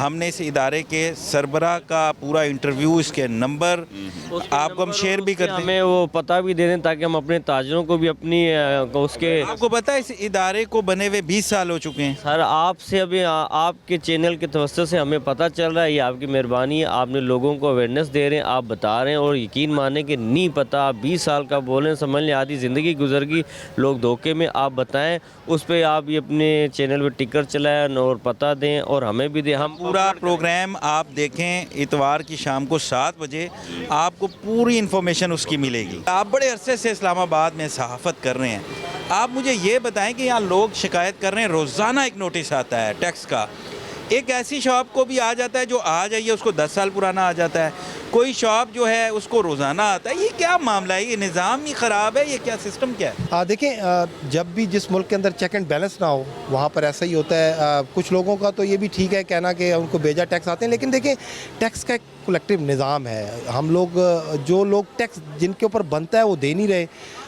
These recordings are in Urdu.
ہم نے اس ادارے کے سربراہ کا پورا انٹرویو، اس کے نمبر آپ کو ہم شیئر بھی کرتے ہیں، ہمیں وہ پتہ بھی دے دیں تاکہ ہم اپنے تاجروں کو بھی اپنی اس کے آپ کو پتہ ہے اس ادارے کو بنے ہوئے 20 سال ہو چکے ہیں. سر آپ سے ابھی آپ کے چینل کے توسط سے ہمیں پتہ چل رہا ہے، یہ آپ کی مہربانی ہے، آپ نے لوگوں کو اویئرنیس دے رہے ہیں، آپ بتا رہے ہیں اور یقین مانیں کہ نہیں پتہ، آپ 20 سال کا بولیں، سمجھ لیں آدھی زندگی گزر گئی لوگ دھوکے میں، آپ بتائیں اس پہ آپ یہ اپنے چینل پہ ٹکر چلائیں اور پتہ دیں اور ہمیں بھی دیں. ہم پورا پروگرام آپ دیکھیں اتوار کی شام کو 7 بجے آپ کو پوری انفارمیشن اس کی ملے گی. آپ بڑے عرصے سے اسلام آباد میں صحافت کر رہے ہیں، آپ مجھے یہ بتائیں کہ یہاں لوگ شکایت کر رہے ہیں، روزانہ ایک نوٹس آتا ہے ٹیکس کا. ایک ایسی شاپ کو بھی آ جاتا ہے جو آ جائیے اس کو 10 سال پرانا آ جاتا ہے، کوئی شاپ جو ہے اس کو روزانہ آتا ہے. یہ کیا معاملہ ہے؟ یہ نظام ہی خراب ہے، یہ کیا سسٹم کیا ہے؟ دیکھیں جب بھی جس ملک کے اندر چیک اینڈ بیلنس نہ ہو وہاں پر ایسا ہی ہوتا ہے. کچھ لوگوں کا تو یہ بھی ٹھیک ہے کہنا کہ ان کو بیجا ٹیکس آتے ہیں، لیکن دیکھیں ٹیکس کا ایک کلیکٹیو نظام ہے. ہم لوگ جو لوگ ٹیکس جن کے اوپر بنتا ہے وہ دے نہیں رہے،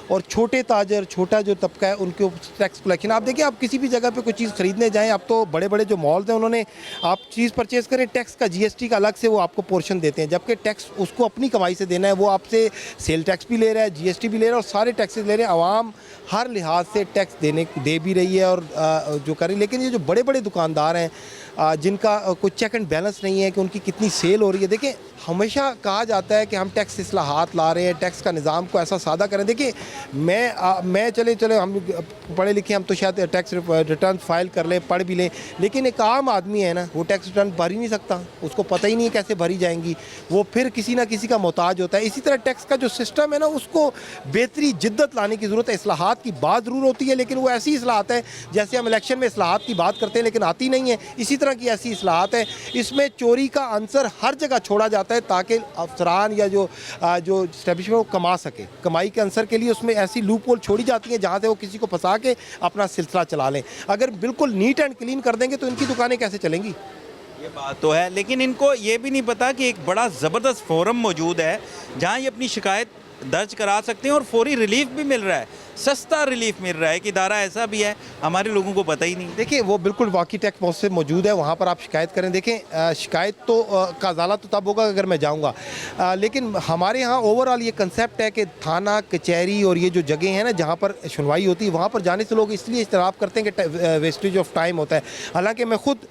اور چھوٹے تاجر، چھوٹا جو طبقہ ہے ان کے اوپر ٹیکس کلیکشن. آپ دیکھیں آپ کسی بھی جگہ پہ کوئی چیز خریدنے جائیں، اب تو بڑے بڑے جو مالز ہیں انہوں نے آپ چیز پرچیز کریں ٹیکس کا GST کا الگ سے وہ آپ کو پورشن دیتے ہیں، جبکہ ٹیکس اس کو اپنی کمائی سے دینا ہے. وہ آپ سے سیل ٹیکس بھی لے رہا ہے، GST بھی لے رہا ہے اور سارے ٹیکسز لے رہے ہیں. عوام ہر لحاظ سے ٹیکس دے بھی رہی ہے اور جو کر رہی ہے. لیکن یہ جو بڑے بڑے دکاندار ہیں جن کا کوئی چیک اینڈ بیلنس نہیں ہے کہ ان کی کتنی سیل ہو رہی ہے. دیکھیں ہمیشہ کہا جاتا ہے کہ ہم ٹیکس اصلاحات لا رہے ہیں، ٹیکس کا نظام کو ایسا سادہ کریں. دیکھیں میں چلے ہم پڑھے لکھے ہم تو شاید ٹیکس ریٹرن فائل کر لیں، پڑھ بھی لیں، لیکن ایک عام آدمی ہے نا وہ ٹیکس ریٹرن بھر ہی نہیں سکتا، اس کو پتہ ہی نہیں ہے کیسے بھری جائیں گی، وہ پھر کسی نہ کسی کا محتاج ہوتا ہے. اسی طرح ٹیکس کا جو سسٹم ہے نا اس کو بہتری جدت لانے کی ضرورت ہے. اصلاحات کی بات ضرور ہوتی ہے لیکن وہ ایسی اصلاحات ہے جیسے ہم الیکشن میں اصلاحات کی بات کرتے ہیں لیکن آتی نہیں ہے، اسی طرح کی ایسی اصلاحات ہے. اس میں چوری کا عنصر ہر جگہ چھوڑا جاتا ہے تاکہ افسران یا جو اسٹیبلشمنٹ وہ کما سکے. کمائی کے عنصر کے لیے اس میں ایسی لوپ ہول چھوڑی جاتی ہیں جہاں سے وہ کسی کو پھنسا کے اپنا سلسلہ چلا لیں. اگر بالکل نیٹ اینڈ کلین کر دیں گے تو ان کی دکانیں کیسے چلیں گی؟ یہ بات تو ہے، لیکن ان کو یہ بھی نہیں پتا کہ ایک بڑا زبردست فورم موجود ہے جہاں یہ اپنی شکایت درج کرا سکتے ہیں اور فوری ریلیف بھی مل رہا ہے، سستا ریلیف مل رہا ہے. کہ ادارہ ایسا بھی ہے، ہمارے لوگوں کو پتہ ہی نہیں. دیکھیں وہ بالکل واقعی ٹیکس پوسٹ سے موجود ہے، وہاں پر آپ شکایت کریں. دیکھیں شکایت تو کا ازالہ تو تب ہوگا اگر میں جاؤں گا، لیکن ہمارے یہاں اوورآل یہ کنسیپٹ ہے کہ تھانہ کچہری اور یہ جو جگہیں ہیں نا جہاں پر سنوائی ہوتی ہے وہاں پر جانے سے لوگ اس لیے اجتناب کرتے ہیں کہ ویسٹیج آف ٹائم ہوتا ہے. حالانکہ میں خود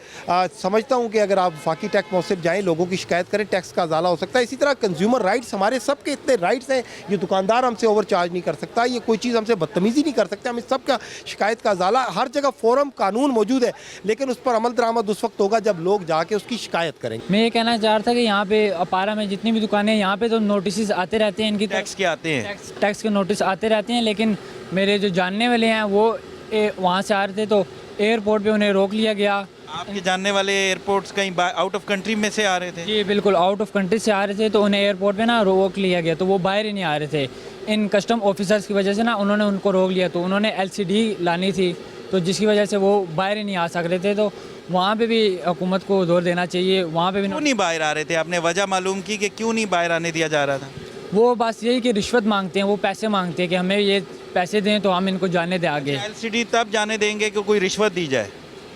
سمجھتا ہوں کہ اگر آپ وفاقی ٹیکس پوسٹ سے جائیں لوگوں کی شکایت کریں ٹیکس کا ازالہ ہو سکتا ہے. اسی طرح کنزیومر رائٹس ہمارے سب کے اتنے رائٹس ہیں، یہ دکاندار ہم سے اوور چارج نہیں کر سکتا، یہ کوئی چیز ہم سے بدتمیزی نہیں کر سکتے. ہم اس سب کا شکایت کا ازالہ ہر جگہ فورم قانون موجود ہے، لیکن اس پر عمل درآمد اس وقت ہوگا جب لوگ جا کے اس کی شکایت کریں گے. میں یہ کہنا چاہ رہا تھا کہ یہاں پہ اپارا میں جتنی بھی دکانیں ہیں یہاں پہ تو نوٹسز آتے رہتے ہیں، ان کی ٹیکس کے آتے ہیں، ٹیکس کے نوٹس آتے رہتے ہیں، لیکن میرے جو جاننے والے ہیں وہ وہاں سے آ رہے تھے تو ایئرپورٹ پہ انہیں روک لیا گیا. آپ کے جاننے والے ایئرپورٹس کہیں آؤٹ آف کنٹری میں سے آ رہے تھے؟ جی بالکل آؤٹ آف کنٹری سے آ رہے تھے تو انہیں ایئرپورٹ پہ نا روک لیا گیا، تو وہ باہر ہی نہیں آ رہے تھے. ان کسٹم آفیسرز کی وجہ سے نا انہوں نے ان کو روک لیا، تو انہوں نے LCD لانی تھی تو جس کی وجہ سے وہ باہر ہی نہیں آ سک رہے تھے. تو وہاں پہ بھی حکومت کو زور دینا چاہیے، وہاں پہ بھی کیوں نہیں باہر آ رہے تھے؟ آپ نے وجہ معلوم کی کہ کیوں نہیں باہر آنے دیا جا رہا تھا؟ وہ بس یہی کہ رشوت مانگتے ہیں، وہ پیسے مانگتے ہیں کہ ہمیں یہ پیسے دیں تو ہم ان کو جانے دیں آگے. LCD تب جانے دیں گے کہ کوئی رشوت دی جائے؟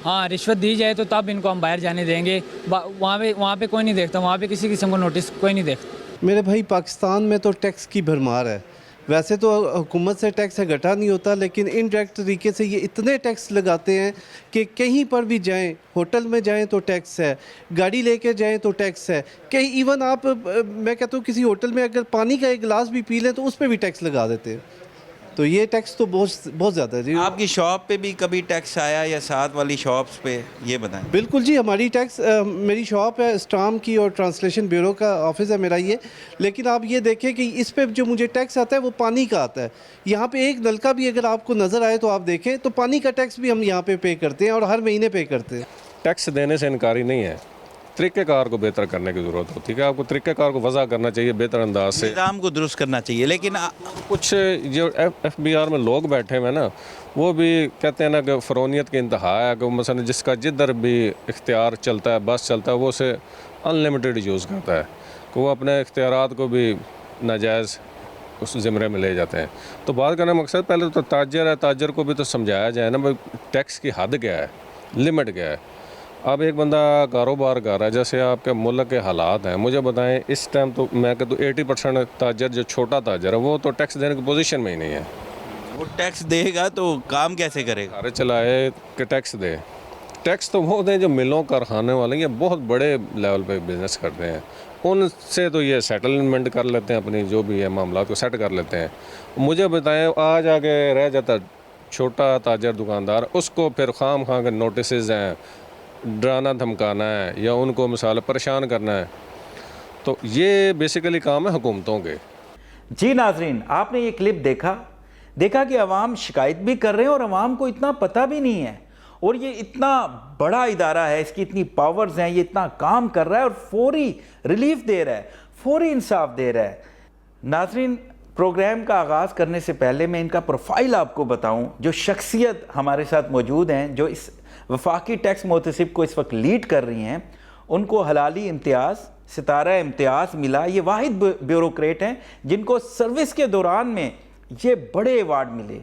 ہاں رشوت دی جائے تو تب ان کو ہم باہر جانے دیں گے. وہاں پہ کوئی نہیں دیکھتا، وہاں پہ کسی قسم کو نوٹس کوئی نہیں دیکھتا. میرے بھائی پاکستان میں تو ٹیکس کی بھرمار ہے. ویسے تو حکومت سے ٹیکس گھٹا نہیں ہوتا، لیکن انڈائریکٹ طریقے سے یہ اتنے ٹیکس لگاتے ہیں کہ کہیں پر بھی جائیں، ہوٹل میں جائیں تو ٹیکس ہے، گاڑی لے کے جائیں تو ٹیکس ہے، کہیں ایون آپ میں کہتا ہوں کسی ہوٹل میں اگر پانی کا ایک گلاس بھی پی لیں تو اس پہ بھی ٹیکس لگا دیتے ہیں. تو یہ ٹیکس تو بہت زیادہ ہے جی. آپ کی شاپ پہ بھی کبھی ٹیکس آیا یا ساتھ والی شاپس پہ؟ یہ بتائیں. بالکل جی، ہماری ٹیکس میری شاپ ہے اسٹام کی اور ٹرانسلیشن بیورو کا آفس ہے میرا یہ. لیکن آپ یہ دیکھیں کہ اس پہ جو مجھے ٹیکس آتا ہے وہ پانی کا آتا ہے. یہاں پہ ایک نلکا بھی اگر آپ کو نظر آئے تو آپ دیکھیں تو پانی کا ٹیکس بھی ہم یہاں پہ پے کرتے ہیں اور ہر مہینے پے کرتے ہیں. ٹیکس دینے سے انکاری نہیں ہے، طریقہ کار کو بہتر کرنے کی ضرورت ہوتی ہے. آپ کو طریقہ کار کو وضع کرنا چاہیے بہتر انداز سے، نظام کو درست کرنا چاہیے. لیکن کچھ جو FBR میں لوگ بیٹھے ہوئے نا وہ بھی کہتے ہیں نا کہ فرونیت کی انتہا ہے، کہ مثلا جس کا جدھر بھی اختیار چلتا ہے، بس چلتا ہے، وہ اسے انلمیٹڈ یوز کرتا ہے، کہ وہ اپنے اختیارات کو بھی ناجائز اس زمرے میں لے جاتے ہیں. تو بات کرنے کا مقصد پہلے تو تاجر ہے، تاجر کو بھی تو سمجھایا جائے نا بھائی ٹیکس کی حد کیا ہے، لمٹ کیا ہے. اب ایک بندہ کاروبار کر رہا ہے، جیسے آپ کے ملک کے حالات ہیں، مجھے بتائیں اس ٹائم تو میں کہتا ہوں 80% تاجر جو چھوٹا تاجر ہے وہ تو ٹیکس دینے کی پوزیشن میں ہی نہیں ہے. وہ ٹیکس دے گا تو کام کیسے کرے گا؟ گھر چلائے کہ ٹیکس دے. ٹیکس تو وہ دیں جو ملوں کارخانے والے یہ بہت بڑے لیول پہ بزنس کرتے ہیں، ان سے تو یہ سیٹلمنٹ کر لیتے ہیں، اپنی جو بھی ہے معاملات کو سیٹ کر لیتے ہیں. مجھے بتائیں آج آ کے رہ جاتا چھوٹا تاجر دکاندار، اس کو پھر خام خواہ کے نوٹسز ہیں، ڈرانا دھمکانا ہے یا ان کو مثال پریشان کرنا ہے. تو یہ بیسیکلی کام ہے حکومتوں کے. جی ناظرین، آپ نے یہ کلپ دیکھا کہ عوام شکایت بھی کر رہے ہیں اور عوام کو اتنا پتہ بھی نہیں ہے، اور یہ اتنا بڑا ادارہ ہے، اس کی اتنی پاورز ہیں، یہ اتنا کام کر رہا ہے اور فوری ریلیف دے رہا ہے، فوری انصاف دے رہا ہے. ناظرین، پروگرام کا آغاز کرنے سے پہلے میں ان کا پروفائل آپ کو بتاؤں. جو شخصیت ہمارے ساتھ موجود ہیں، جو اس وفاقی ٹیکس محتسب کو اس وقت لیڈ کر رہی ہیں، ان کو حلالی امتیاز، ستارہ امتیاز ملا. یہ واحد بیوروکریٹ ہیں جن کو سروس کے دوران میں یہ بڑے ایوارڈ ملے.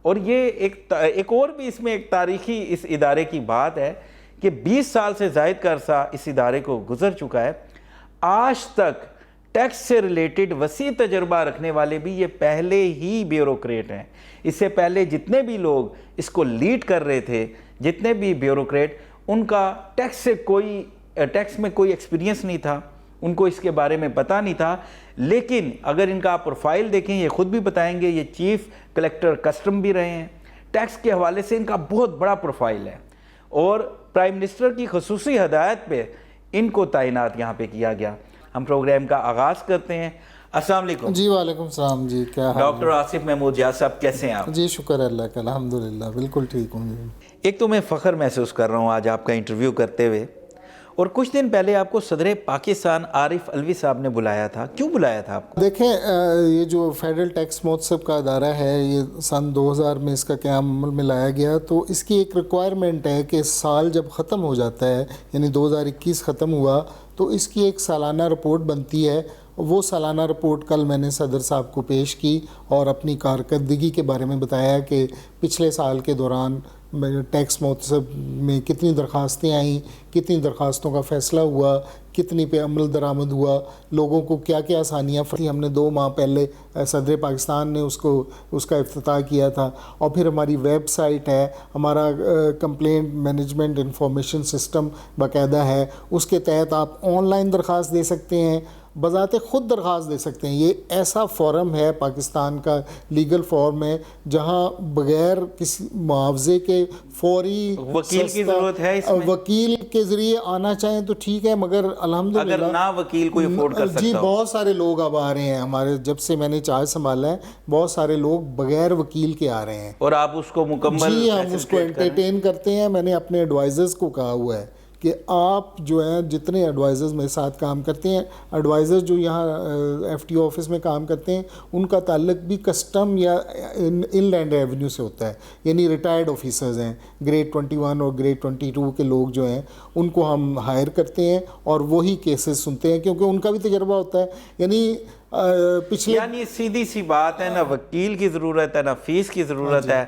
اور یہ ایک اور بھی اس میں ایک تاریخی اس ادارے کی بات ہے کہ 20 سال سے زائد کا عرصہ اس ادارے کو گزر چکا ہے. آج تک ٹیکس سے ریلیٹڈ وسیع تجربہ رکھنے والے بھی یہ پہلے ہی بیوروکریٹ ہیں. اس سے پہلے جتنے بھی لوگ اس کو لیڈ کر رہے تھے، جتنے بھی بیوروکریٹ، ان کا ٹیکس میں کوئی ایکسپیرینس نہیں تھا، ان کو اس کے بارے میں پتہ نہیں تھا. لیکن اگر ان کا آپ پروفائل دیکھیں، یہ خود بھی بتائیں گے، یہ چیف کلیکٹر کسٹم بھی رہے ہیں. ٹیکس کے حوالے سے ان کا بہت بڑا پروفائل ہے، اور پرائم منسٹر کی خصوصی ہدایت پہ ان کو تعینات یہاں پہ کیا گیا. ہم پروگرام کا آغاز کرتے ہیں. السلام علیکم. جی وعلیکم السلام. جی کیا حال؟ ڈاکٹر آصف محمود جا صاحب، کیسے ہیں آپ؟ جی شکر اللہ کا، الحمدللہ بالکل ٹھیک ہوں. جی ایک تو میں فخر محسوس کر رہا ہوں آج آپ کا انٹرویو کرتے ہوئے، اور کچھ دن پہلے آپ کو صدر پاکستان عارف علوی صاحب نے بلایا تھا. کیوں بلایا تھا آپ کو؟ دیکھیں، یہ جو فیڈرل ٹیکس محتسب کا ادارہ ہے، یہ سن 2000 میں اس کا قیام عمل میں لایا گیا. تو اس کی ایک ریکوائرمنٹ ہے کہ سال جب ختم ہو جاتا ہے، یعنی 2021 ختم ہوا، تو اس کی ایک سالانہ رپورٹ بنتی ہے. وہ سالانہ رپورٹ کل میں نے صدر صاحب کو پیش کی اور اپنی کارکردگی کے بارے میں بتایا کہ پچھلے سال کے دوران ٹیکس محتسب میں کتنی درخواستیں آئیں، کتنی درخواستوں کا فیصلہ ہوا، کتنی پہ عمل درآمد ہوا، لوگوں کو کیا کیا آسانیاں تھیں. ہم نے 2 ماہ پہلے صدر پاکستان نے اس کا افتتاح کیا تھا. اور پھر ہماری ویب سائٹ ہے، ہمارا کمپلینٹ مینجمنٹ انفارمیشن سسٹم باقاعدہ ہے. اس کے تحت آپ آن لائن درخواست دے سکتے ہیں، بذات خود درخواست دے سکتے ہیں. یہ ایسا فورم ہے، پاکستان کا لیگل فورم ہے، جہاں بغیر کسی معاوضے کے فوری وکیل کی ضرورت ہے اس میں؟ وکیل کے ذریعے آنا چاہیں تو ٹھیک ہے، مگر الحمدللہ اگر نہ وکیل کوئی افورڈ کر سکتا جی ہو. بہت سارے لوگ اب آ رہے ہیں. ہمارے جب سے میں نے چارج سنبھالا ہے، بہت سارے لوگ بغیر وکیل کے آ رہے ہیں. اور آپ اس کو مکمل جی ہم اس کو انٹرٹین کرتے ہیں. میں نے اپنے ایڈوائزرز کو کہا ہوا ہے کہ آپ جو ہیں جتنے ایڈوائزرز میرے ساتھ کام کرتے ہیں، ایڈوائزرز جو یہاں ایف ٹی او آفس میں کام کرتے ہیں، ان کا تعلق بھی کسٹم یا ان لینڈ ریونیو سے ہوتا ہے. یعنی ریٹائرڈ آفیسرز ہیں، گریڈ 21 اور گریڈ 22 کے لوگ جو ہیں، ان کو ہم ہائر کرتے ہیں اور وہی کیسز سنتے ہیں، کیونکہ ان کا بھی تجربہ ہوتا ہے. یعنی سیدھی سی بات ہے، نہ وکیل کی ضرورت ہے، نہ فیس کی ضرورت ہے.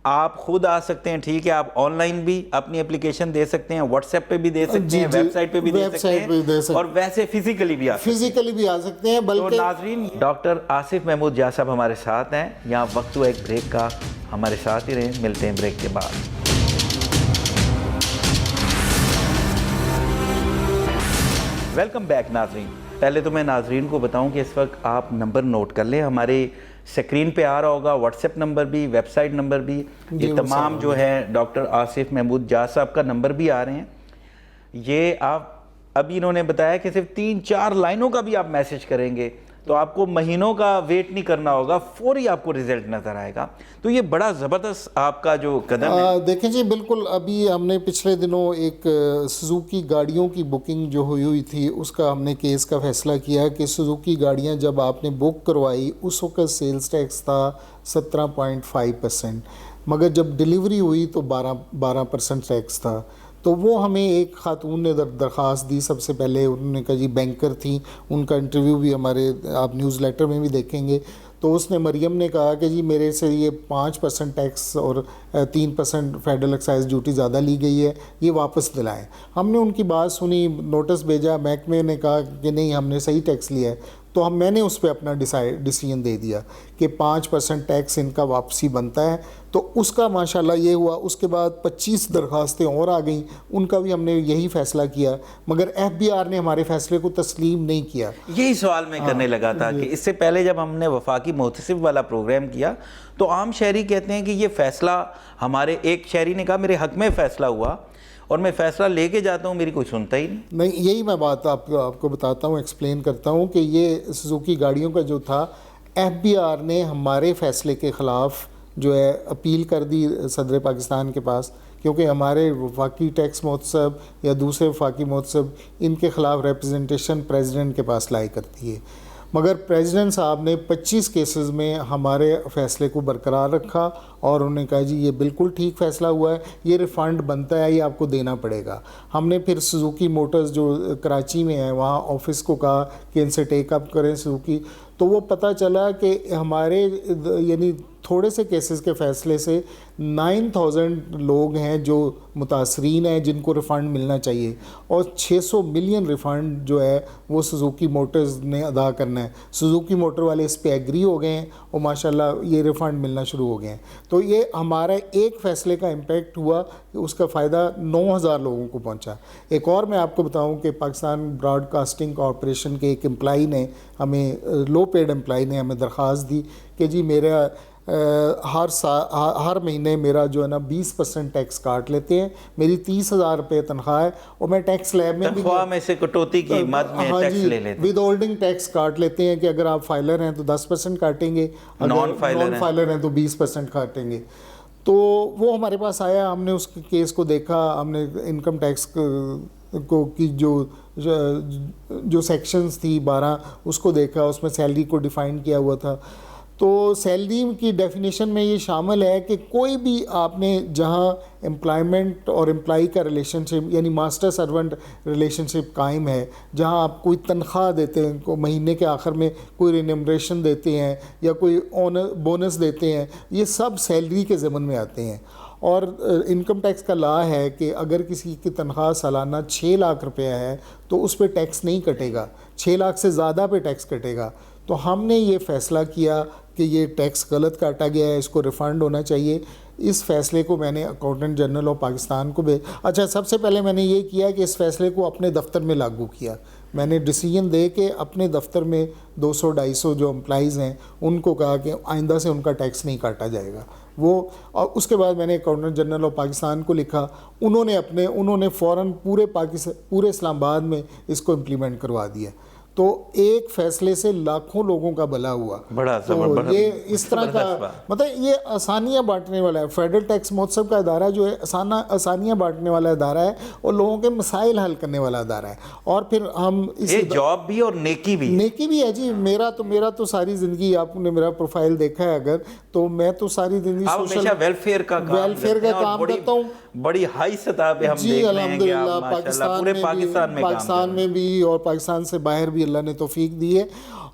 آپ خود آ سکتے ہیں، ٹھیک ہے، آپ آن لائن بھی اپنی اپلیکیشن دے سکتے ہیں، واٹس ایپ پہ بھی دے سکتے ہیں، ویب سائٹ پہ بھی دے سکتے ہیں، اور ویسے فزیکلی بھی آ سکتے ہیں. تو بلکہ ناظرین، ڈاکٹر آصف محمود جا صاحب ہمارے ساتھ ہیں. یہاں وقت ہوا ایک بریک کا، ہمارے ساتھ ہی رہیں. ملتے ہیں بریک کے بعد. ویلکم بیک ناظرین. پہلے تو میں ناظرین کو بتاؤں کہ اس وقت آپ نمبر نوٹ کر لیں. ہمارے سکرین پہ آ رہا ہوگا واٹس ایپ نمبر بھی، ویب سائٹ نمبر بھی، یہ تمام جو ہے ڈاکٹر آصف محمود جا صاحب کا نمبر بھی آ رہے ہیں. یہ آپ ابھی انہوں نے بتایا کہ صرف 3-4 لائنوں کا بھی آپ میسج کریں گے تو آپ کو مہینوں کا ویٹ نہیں کرنا ہوگا، فوری آپ کو رزلٹ نظر آئے گا. تو یہ بڑا زبردست آپ کا جو قدم ہے. دیکھیں جی، بالکل. ابھی ہم نے پچھلے دنوں ایک سوزوکی گاڑیوں کی بکنگ جو ہوئی تھی، اس کا ہم نے کیس کا فیصلہ کیا کہ سوزوکی گاڑیاں جب آپ نے بک کروائی اس وقت سیلز ٹیکس تھا 17.5%، مگر جب ڈیلیوری ہوئی تو 12% ٹیکس تھا. تو وہ ہمیں ایک خاتون نے درخواست دی. سب سے پہلے انہوں نے کہا جی بینکر تھیں، ان کا انٹرویو بھی ہمارے آپ نیوز لیٹر میں بھی دیکھیں گے. تو اس نے مریم نے کہا کہ جی میرے سے یہ 5% ٹیکس اور 3% فیڈرل ایکسائز ڈیوٹی زیادہ لی گئی ہے، یہ واپس دلائیں۔ ہم نے ان کی بات سنی، نوٹس بھیجا، محکمے نے کہا کہ نہیں ہم نے صحیح ٹیکس لیا ہے، تو میں نے اس پہ اپنا ڈیسیژن دے دیا کہ 5% ٹیکس ان کا واپسی بنتا ہے۔ تو اس کا ماشاءاللہ یہ ہوا۔ اس کے بعد 25 درخواستیں اور آ گئیں، ان کا بھی ہم نے یہی فیصلہ کیا، مگر FBR نے ہمارے فیصلے کو تسلیم نہیں کیا۔ یہی سوال میں کرنے لگا تھا کہ اس سے پہلے جب ہم نے وفاقی محتسب والا پروگرام کیا تو عام شہری کہتے ہیں کہ یہ فیصلہ ہمارے، ایک شہری نے کہا میرے حق میں فیصلہ ہوا اور میں فیصلہ لے کے جاتا ہوں، میری کوئی سنتا ہی نہیں۔ یہی میں بات آپ کو بتاتا ہوں، ایکسپلین کرتا ہوں کہ یہ سوزوکی گاڑیوں کا جو تھا، FBR نے ہمارے فیصلے کے خلاف جو ہے اپیل کر دی صدر پاکستان کے پاس، کیونکہ ہمارے وفاقی ٹیکس محتسب یا دوسرے وفاقی محتسب ان کے خلاف ریپرزنٹیشن پریزیڈنٹ کے پاس لائی کرتی ہے، مگر پریزیڈنٹ صاحب نے 25 کیسز میں ہمارے فیصلے کو برقرار رکھا اور انہوں نے کہا جی یہ بالکل ٹھیک فیصلہ ہوا ہے، یہ ریفنڈ بنتا ہے، یہ آپ کو دینا پڑے گا۔ ہم نے پھر سوزوکی موٹرز جو کراچی میں ہے وہاں آفس کو کہا کہ ان سے ٹیک اپ کریں سوزوکی، تو وہ پتہ چلا کہ ہمارے یعنی تھوڑے سے کیسز کے فیصلے سے 9000 لوگ ہیں جو متاثرین ہیں جن کو ریفنڈ ملنا چاہیے، اور 600 ملین ریفنڈ جو ہے وہ سوزوکی موٹرز نے ادا کرنا ہے۔ سوزوکی موٹر والے اس پہ ایگری ہو گئے ہیں اور ماشاءاللہ یہ ریفنڈ ملنا شروع ہو گئے ہیں۔ تو یہ ہمارا ایک فیصلے کا امپیکٹ ہوا کہ اس کا فائدہ 9000 لوگوں کو پہنچا۔ ایک اور میں آپ کو بتاؤں کہ پاکستان براڈ کاسٹنگ کارپوریشن کے ایک امپلائی نے ہمیں، لو پیڈ امپلائی نے ہمیں درخواست دی کہ جی میرا ہر مہینے میرا جو ہے نا 20% ٹیکس کاٹ لیتے ہیں، میری 30,000 روپے تنخواہ ہے اور میں ٹیکس لیب میں بھی تنخواہ میں سے کٹوتی کی مد میں ٹیکس لے لیتے ہیں، ود ہولڈنگ ٹیکس کاٹ لیتے ہیں کہ اگر آپ فائلر ہیں تو 10% کاٹیں گے، نان فائلر ہیں تو 20% کاٹیں گے۔ تو وہ ہمارے پاس آیا، ہم نے اس کیس کو دیکھا، ہم نے انکم ٹیکس کو کی جو سیکشنز تھی 12 اس کو دیکھا، اس میں سیلری کو ڈیفائن کیا ہوا تھا۔ تو سیلری کی ڈیفینیشن میں یہ شامل ہے کہ کوئی بھی آپ نے جہاں امپلائمنٹ اور امپلائی کا ریلیشن شپ یعنی ماسٹر سرونٹ ریلیشن شپ قائم ہے، جہاں آپ کوئی تنخواہ دیتے ہیں، کو مہینے کے آخر میں کوئی رینیمریشن دیتے ہیں یا کوئی بونس دیتے ہیں، یہ سب سیلری کے ضمن میں آتے ہیں۔ اور انکم ٹیکس کا لا ہے کہ اگر کسی کی تنخواہ سالانہ 6 لاکھ روپیہ ہے تو اس پہ ٹیکس نہیں کٹے گا، 6 لاکھ سے زیادہ پہ ٹیکس کٹے گا۔ تو ہم نے یہ فیصلہ کیا کہ یہ ٹیکس غلط کاٹا گیا ہے، اس کو ریفنڈ ہونا چاہیے۔ اس فیصلے کو میں نے اکاؤنٹنٹ جنرل آف پاکستان کو اچھا سب سے پہلے میں نے یہ کیا کہ اس فیصلے کو اپنے دفتر میں لاگو کیا۔ میں نے ڈیسیژن دے کے اپنے دفتر میں 200-250 جو امپلائیز ہیں ان کو کہا کہ آئندہ سے ان کا ٹیکس نہیں کاٹا جائے گا وہ۔ اور اس کے بعد میں نے اکاؤنٹنٹ جنرل آف پاکستان کو لکھا، انہوں نے فوراً پورے اسلام آباد میں اس کو امپلیمنٹ کروا دیا۔ تو ایک فیصلے سے لاکھوں لوگوں کا بھلا ہوا۔ بڑا تو یہ اس طرح کا مطلب یہ آسانیاں بانٹنے والا ہے۔ فیڈرل ٹیکس محتسب کا ادارہ جو ہے آسانیاں بانٹنے والا ادارہ ہے اور لوگوں کے مسائل حل کرنے والا ادارہ ہے۔ اور پھر ہم یہ جاب بھی اور نیکی بھی ہے جی۔ میرا تو ساری زندگی، آپ نے میرا پروفائل دیکھا ہے اگر، تو میں تو ساری زندگی ہمیشہ ویلفیئر کا کام کرتا ہوں، بڑی ہائی سطح پہ ہم دیکھ رہے ہیں کہ الحمدللہ پاکستان میں بھی اور پاکستان سے باہر بھی اللہ نے توفیق دی ہے۔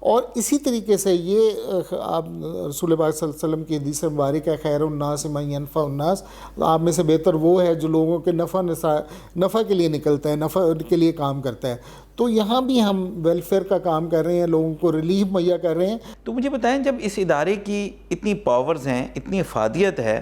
اور اسی طریقے سے یہ آپ رسول پاک صلی اللہ علیہ وسلم کی حدیث مبارک ہے، خیر الناس من ینفع الناس، آپ میں سے بہتر وہ ہے جو لوگوں کے نفع کے لیے نکلتا ہے، نفع کے لیے کام کرتا ہے۔ تو یہاں بھی ہم ویلفیئر کا کام کر رہے ہیں، لوگوں کو ریلیف مہیا کر رہے ہیں۔ تو مجھے بتائیں جب اس ادارے کی اتنی پاورز ہیں، اتنی افادیت ہے،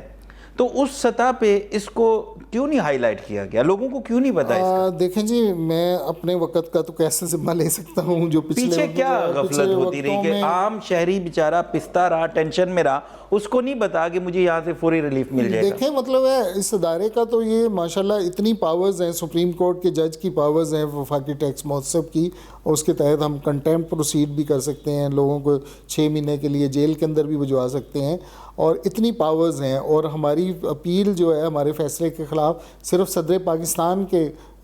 تو اس سطح پہ اس کو کیوں نہیں ہائی لائٹ کیا گیا؟ لوگوں کو کیوں نہیں بتایا؟ دیکھیں جی، میں اپنے وقت کا تو کیسے ذمہ لے سکتا ہوں جو پیچھے کیا غفلت ہوتی رہی کہ عام شہری بیچارہ پستا رہا، ٹینشن میں رہا، اس کو نہیں بتا کہ مجھے یہاں سے فوری ریلیف مل جائے گا۔ دیکھیں مطلب ہے اس ادارے کا تو یہ ماشاءاللہ اتنی پاورز ہیں، سپریم کورٹ کے جج کی پاورز ہیں وفاقی ٹیکس محتسب کی، اور اس کے تحت ہم کنٹیمپٹ پروسیڈ بھی کر سکتے ہیں، لوگوں کو 6 مہینے کے لیے جیل کے اندر بھی بھجوا سکتے ہیں، اور اتنی پاورز ہیں۔ اور ہماری اپیل جو ہے ہمارے فیصلے کے خلاف صرف صدر پاکستان کے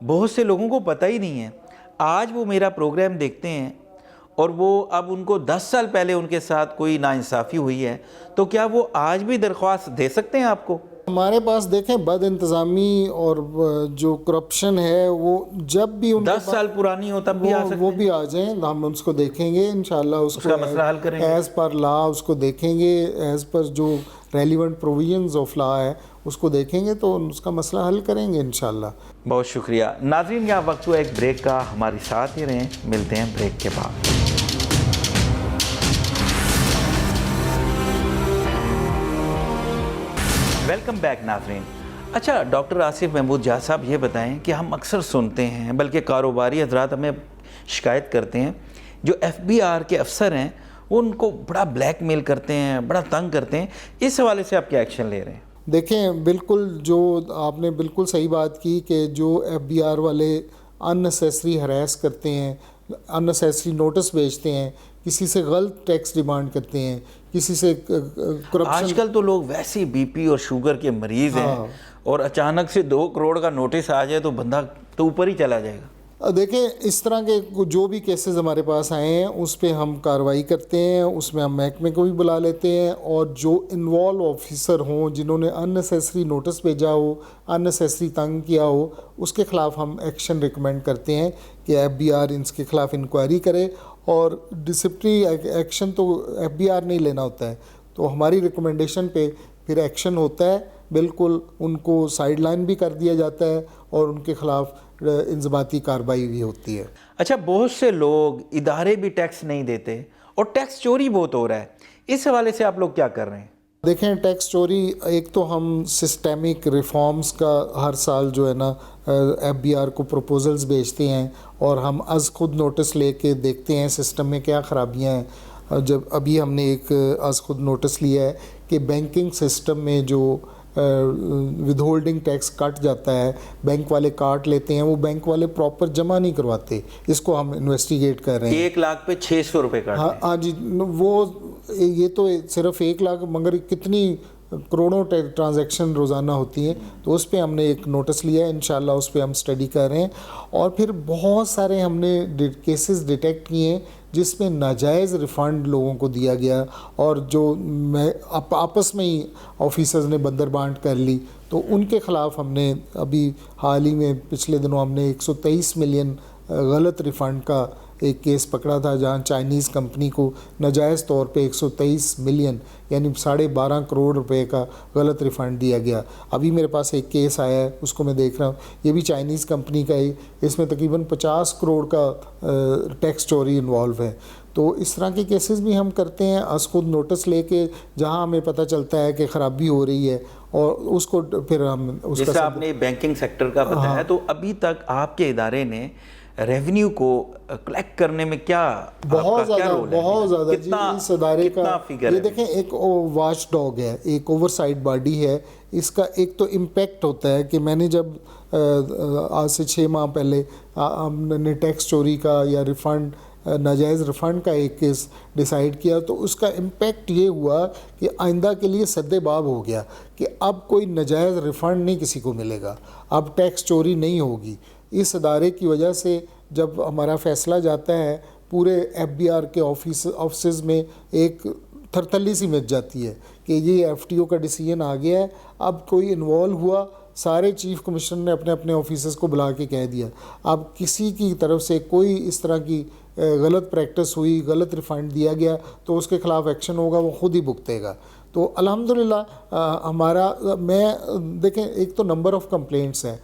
بہت سے لوگوں کو پتہ ہی نہیں ہے. آج وہ میرا پروگرام دیکھتے ہیں اور وہ اب ان کو 10 سال پہلے ان کے ساتھ کوئی ناانصافی ہوئی ہے تو کیا وہ آج بھی درخواست دے سکتے ہیں آپ کو؟ ہمارے پاس دیکھیں بد انتظامی اور جو کرپشن ہے وہ جب بھی ان 10 سال پرانی ہو تب بھی آ سکتے وہ ہیں؟ بھی آ جائیں, ہم اس کو دیکھیں گے انشاءاللہ, اس کا مسئلہ حل کریں گے ایز پر لا اس کو دیکھیں گے, ایز پر جو ریلیونٹ پروویژنز آف لا ہے اس کو دیکھیں گے تو اس کا مسئلہ حل کریں گے انشاءاللہ. بہت شکریہ. ناظرین یہاں وقت ہوا ایک بریک کا, ہمارے ساتھ ہی رہیں, ملتے ہیں بریک کے بعد. ویلکم بیک ناظرین. اچھا ڈاکٹر آصف محمود جہاں صاحب یہ بتائیں کہ ہم اکثر سنتے ہیں, بلکہ کاروباری حضرات ہمیں شکایت کرتے ہیں, جو FBR کے افسر ہیں وہ ان کو بڑا بلیک میل کرتے ہیں, بڑا تنگ کرتے ہیں. اس حوالے سے آپ کیا ایکشن لے رہے ہیں؟ دیکھیں بالکل جو آپ نے بالکل صحیح بات کی کہ جو FBR والے اننیسیسری ہراس کرتے ہیں, اننیسیسری نوٹس بھیجتے ہیں, کسی سے غلط ٹیکس ڈیمانڈ کرتے ہیں, کسی سے کرپشن. آج کل تو لوگ ویسے ہی BP اور شوگر کے مریض ہیں اور اچانک سے 2 کروڑ کا نوٹس آ جائے تو بندہ تو اوپر ہی چلا جائے گا. دیکھیں اس طرح کے جو بھی کیسز ہمارے پاس آئے ہیں اس پہ ہم کارروائی کرتے ہیں, اس میں ہم محکمے کو بھی بلا لیتے ہیں, اور جو انوالو آفیسر ہوں جنہوں نے اننیسیسری نوٹس بھیجا ہو, اننیسیسری تنگ کیا ہو, اس کے خلاف ہم ایکشن ریکمینڈ کرتے ہیں کہ FBR ان کے خلاف انکوائری کرے. اور ڈسپلنری ایکشن تو FBR نہیں لینا ہوتا ہے, تو ہماری ریکمنڈیشن پہ پھر ایکشن ہوتا ہے. بالکل ان کو سائیڈ لائن بھی کر دیا جاتا ہے اور ان کے خلاف انضباطی کارروائی بھی ہوتی ہے. اچھا بہت سے لوگ ادارے بھی ٹیکس نہیں دیتے اور ٹیکس چوری بہت ہو رہا ہے, اس حوالے سے آپ لوگ کیا کر رہے ہیں؟ دیکھیں ٹیکس چوری, ایک تو ہم سسٹیمک ریفارمز کا ہر سال جو ہے نا FBR کو پروپوزلز بھیجتے ہیں اور ہم از خود نوٹس لے کے دیکھتے ہیں سسٹم میں کیا خرابیاں ہیں. جب ابھی ہم نے ایک از خود نوٹس لیا ہے کہ بینکنگ سسٹم میں جو ود ہولڈنگ ٹیکس کٹ جاتا ہے, بینک والے کاٹ لیتے ہیں, وہ بینک والے پراپر جمع نہیں کرواتے, اس کو ہم انویسٹیگیٹ کر رہے ہیں. 1 لاکھ پہ 600 روپے کاٹتے ہیں. ہاں جی, وہ یہ تو صرف 1 لاکھ, مگر کتنی کروڑوں ٹرانزیکشن روزانہ ہوتی ہیں, تو اس پہ ہم نے ایک نوٹس لیا ہے, انشاءاللہ اس پہ ہم سٹڈی کر رہے ہیں. اور پھر بہت سارے ہم نے کیسز ڈیٹیکٹ کیے ہیں جس میں ناجائز ریفنڈ لوگوں کو دیا گیا, اور جو آپس میں ہی آفیسرز نے بندر بانٹ کر لی, تو ان کے خلاف ہم نے ابھی حال ہی میں پچھلے دنوں ہم نے 123 ملین غلط ریفنڈ کا ایک کیس پکڑا تھا, جہاں چائنیز کمپنی کو ناجائز طور پہ 123 ملین یعنی 12.5 کروڑ روپے کا غلط ریفنڈ دیا گیا. ابھی میرے پاس ایک کیس آیا ہے, اس کو میں دیکھ رہا ہوں, یہ بھی چائنیز کمپنی کا ہی, اس میں تقریباً 50 کروڑ کا ٹیکس چوری انوالو ہے. تو اس طرح کے کیسز بھی ہم کرتے ہیں از خود نوٹس لے کے, جہاں ہمیں پتہ چلتا ہے کہ خرابی ہو رہی ہے, اور اس کو پھر ہم اس جیسے آپ نے بینکنگ سیکٹر کا بتایا, تو ابھی تک آپ کے ادارے نے ریونیو کو کلیکٹ کرنے میں کیا بہت زیادہ جی اس ادارے کا, یہ دیکھیں ایک واچ ڈاگ ہے, ایک اوور سائٹ باڈی ہے, اس کا ایک تو امپیکٹ ہوتا ہے کہ میں نے جب آج سے 6 ماہ پہلے ہم نے ٹیکس چوری کا یا ریفنڈ ناجائز ریفنڈ کا ایک کیس ڈیسائیڈ کیا, تو اس کا امپیکٹ یہ ہوا کہ آئندہ کے لیے سد باب ہو گیا کہ اب کوئی ناجائز ریفنڈ نہیں کسی کو ملے گا, اب ٹیکس چوری نہیں ہوگی. اس ادارے کی وجہ سے جب ہمارا فیصلہ جاتا ہے, پورے FBR کے آفسز میں ایک تھرتھلی سی مچ جاتی ہے کہ یہ FTO کا ڈیسیژن آ گیا ہے, اب کوئی انوالو ہوا, سارے چیف کمشنر نے اپنے اپنے آفیسرز کو بلا کے کہہ دیا, اب کسی کی طرف سے کوئی اس طرح کی غلط پریکٹس ہوئی, غلط ریفنڈ دیا گیا, تو اس کے خلاف ایکشن ہوگا, وہ خود ہی بھگتے گا. تو الحمدللہ ہمارا, میں دیکھیں ایک تو نمبر آف کمپلینٹس ہیں,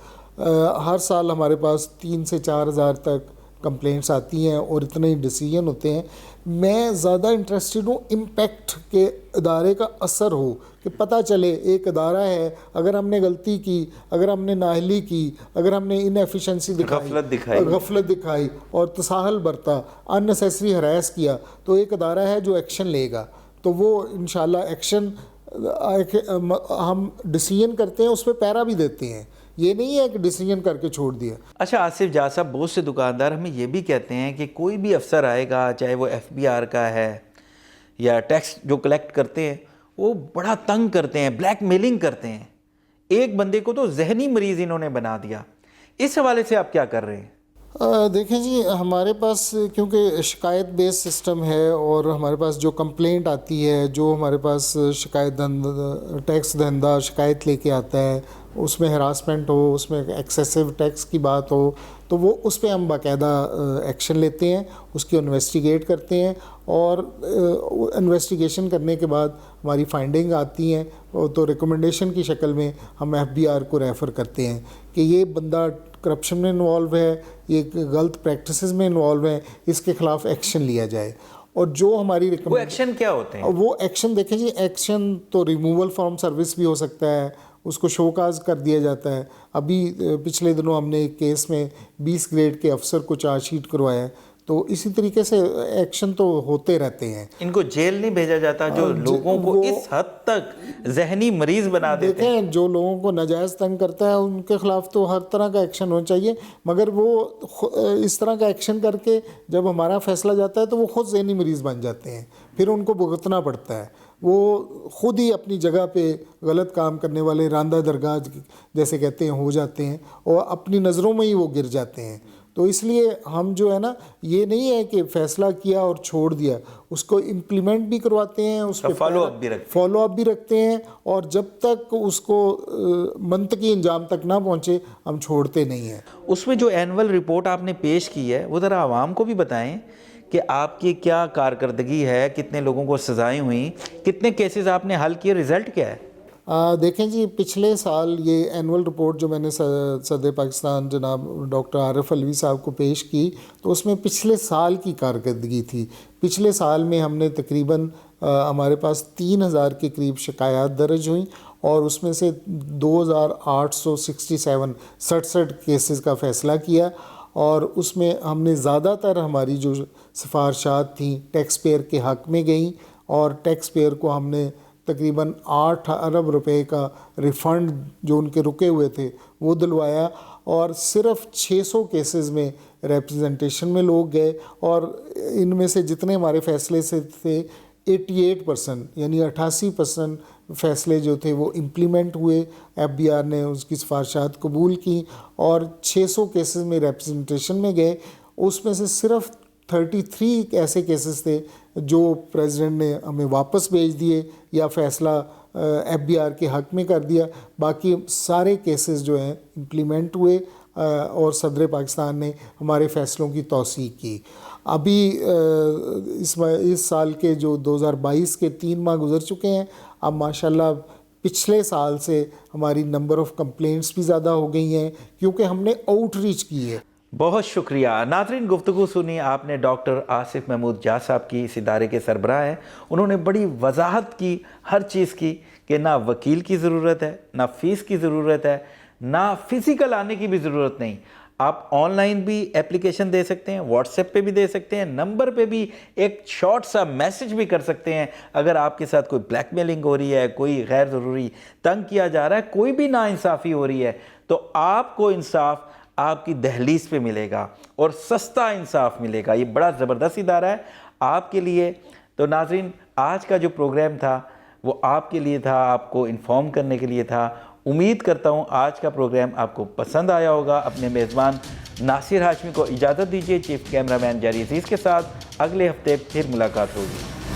ہر سال ہمارے پاس 3 سے 4 ہزار تک کمپلینٹس آتی ہیں اور اتنے ہی ڈیسیژن ہوتے ہیں. میں زیادہ انٹرسٹڈ ہوں امپیکٹ کے ادارے کا اثر ہو, کہ پتہ چلے ایک ادارہ ہے, اگر ہم نے غلطی کی, اگر ہم نے نااہلی کی, اگر ہم نے انیفیشنسی غفلت دکھائی اور تساہل برتا, اننیسیسری ہراس کیا, تو ایک ادارہ ہے جو ایکشن لے گا. تو وہ انشاءاللہ ایکشن ہم ڈیسیژن کرتے ہیں, اس پہ پیرا بھی دیتے ہیں, یہ نہیں ہے کہ ڈیسیژن کر کے چھوڑ دیا. اچھا آصف جہاں صاحب, بہت سے دکاندار ہمیں یہ بھی کہتے ہیں کہ کوئی بھی افسر آئے گا, چاہے وہ FBR کا ہے یا ٹیکس جو کلیکٹ کرتے ہیں, وہ بڑا تنگ کرتے ہیں, بلیک میلنگ کرتے ہیں. ایک بندے کو تو ذہنی مریض انہوں نے بنا دیا اس حوالے سے آپ کیا کر رہے ہیں؟ دیکھیں جی، ہمارے پاس کیونکہ شکایت بیس سسٹم ہے اور ہمارے پاس جو کمپلینٹ آتی ہے، جو ہمارے پاس شکایت ٹیکس دہندہ شکایت لے کے آتا ہے، اس میں ہراسمنٹ ہو، اس میں ایکسیسو ٹیکس کی بات ہو، تو وہ اس پہ ہم باقاعدہ ایکشن لیتے ہیں، اس کی انویسٹیگیٹ کرتے ہیں، اور انویسٹیگیشن کرنے کے بعد ہماری فائنڈنگ آتی ہیں تو ریکمنڈیشن کی شکل میں ہم FBR کو ریفر کرتے ہیں کہ یہ بندہ کرپشن میں انوالو ہے، یہ غلط پریکٹسز میں انوالو ہے، اس کے خلاف ایکشن لیا جائے۔ اور جو ہماری وہ ایکشن کیا ہوتے ہیں؟ وہ ایکشن دیکھیں جی، ایکشن تو ریموول فرام سروس بھی ہو سکتا ہے، اس کو شوکاز کر دیا جاتا ہے۔ ابھی پچھلے دنوں ہم نے ایک کیس میں 20 گریڈ کے افسر کو چارج شیٹ کروایا ہے، تو اسی طریقے سے ایکشن تو ہوتے رہتے ہیں۔ ان کو جیل نہیں بھیجا جاتا جو لوگوں کو اس حد تک ذہنی مریض بنا دیتے ہیں؟ دیکھیں، جو لوگوں کو ناجائز تنگ کرتا ہے ان کے خلاف تو ہر طرح کا ایکشن ہونا چاہیے، مگر وہ اس طرح کا ایکشن کر کے جب ہمارا فیصلہ جاتا ہے تو وہ خود ذہنی مریض بن جاتے ہیں، پھر ان کو بھگتنا پڑتا ہے۔ وہ خود ہی اپنی جگہ پہ غلط کام کرنے والے راندہ درگاہ جیسے کہتے ہیں ہو جاتے ہیں، اور اپنی نظروں میں ہی وہ گر جاتے ہیں۔ تو اس لیے ہم جو ہے نا، یہ نہیں ہے کہ فیصلہ کیا اور چھوڑ دیا، اس کو امپلیمنٹ بھی کرواتے ہیں، اس پہ فالو اپ بھی رکھتے ہیں، اور جب تک اس کو منطقی انجام تک نہ پہنچے ہم چھوڑتے نہیں ہیں۔ اس میں جو اینول رپورٹ آپ نے پیش کی ہے وہ ذرا عوام کو بھی بتائیں کہ آپ کی کیا کارکردگی ہے، کتنے لوگوں کو سزائیں ہوئیں، کتنے کیسز آپ نے حل کیے، ریزلٹ کیا ہے؟ دیکھیں جی، پچھلے سال یہ اینول رپورٹ جو میں نے صدر پاکستان جناب ڈاکٹر عارف علوی صاحب کو پیش کی، تو اس میں پچھلے سال کی کارکردگی تھی۔ پچھلے سال میں ہم نے تقریباً ہمارے پاس 3000 کے قریب شکایات درج ہوئیں، اور اس میں سے 2867 کیسز کا فیصلہ کیا، اور اس میں ہم نے زیادہ تر ہماری جو سفارشات تھیں ٹیکس پیئر کے حق میں گئیں، اور ٹیکس پیئر کو ہم نے تقریباً 8 ارب روپے کا ریفنڈ جو ان کے رکے ہوئے تھے وہ دلوایا، اور صرف 600 کیسز میں ریپرزنٹیشن میں لوگ گئے، اور ان میں سے جتنے ہمارے فیصلے سے تھے 88% یعنی 88% فیصلے جو تھے وہ امپلیمنٹ ہوئے، FBR نے اس کی سفارشات قبول کی، اور 600 کیسز میں ریپرزنٹیشن میں گئے۔ اس میں سے صرف 33 ایسے کیسز تھے جو پریزیڈنٹ نے ہمیں واپس بھیج دیے یا فیصلہ FBR کے حق میں کر دیا۔ باقی سارے کیسز جو ہیں امپلیمنٹ ہوئے، اور صدر پاکستان نے ہمارے فیصلوں کی توثیق کی۔ ابھی اس سال کے جو 2022 کے 3 ماہ گزر چکے ہیں، اب ماشاءاللہ پچھلے سال سے ہماری نمبر آف کمپلینٹس بھی زیادہ ہو گئی ہیں، کیونکہ ہم نے آؤٹ ریچ کی ہے۔ بہت شکریہ ناظرین، گفتگو سنی آپ نے ڈاکٹر آصف محمود جا صاحب کی، اس ادارے کے سربراہ ہیں۔ انہوں نے بڑی وضاحت کی ہر چیز کی کہ نہ وکیل کی ضرورت ہے، نہ فیس کی ضرورت ہے، نہ فزیکل آنے کی بھی ضرورت نہیں۔ آپ آن لائن بھی اپلیکیشن دے سکتے ہیں، واٹس ایپ پہ بھی دے سکتے ہیں، نمبر پہ بھی ایک شارٹ سا میسج بھی کر سکتے ہیں۔ اگر آپ کے ساتھ کوئی بلیک میلنگ ہو رہی ہے، کوئی غیر ضروری تنگ کیا جا رہا ہے، کوئی بھی ناانصافی ہو رہی ہے، تو آپ کو انصاف آپ کی دہلیز پہ ملے گا، اور سستا انصاف ملے گا۔ یہ بڑا زبردست ادارہ ہے آپ کے لیے۔ تو ناظرین، آج کا جو پروگرام تھا وہ آپ کے لیے تھا، آپ کو انفارم کرنے کے لیے تھا۔ امید کرتا ہوں آج کا پروگرام آپ کو پسند آیا ہوگا۔ اپنے میزبان ناصر ہاشمی کو اجازت دیجیے، چیف کیمرہ مین جاری عزیز کے ساتھ اگلے ہفتے پھر ملاقات ہوگی۔